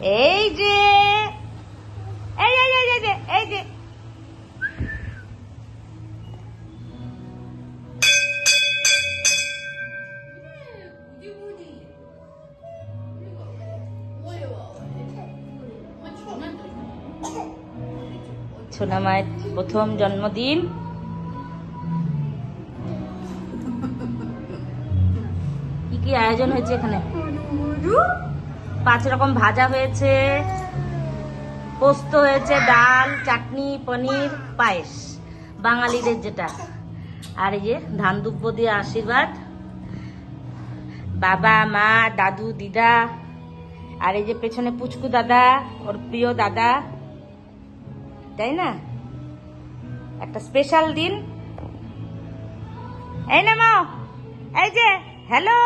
এই যে এই এই এই এই যে এই যে সোনা মায়ের প্রথম জন্মদিন। কি কি আয়োজন হয়েছে এখানে? 5 রকম ভাজা হয়েছে, পোস্ত হয়েছে, ডাল, চাটনি, পনির, পায়েস, বাঙালিদের যেটা। আর এই যে ধান দুব্য দিয়ে আশীর্বাদ, বাবা মা দাদু দিদা, আর এই যে পেছনে পুচকু দাদা, ওর প্রিয় দাদা, তাই না? একটা স্পেশাল দিন। এই না মা, এই যে হ্যালো।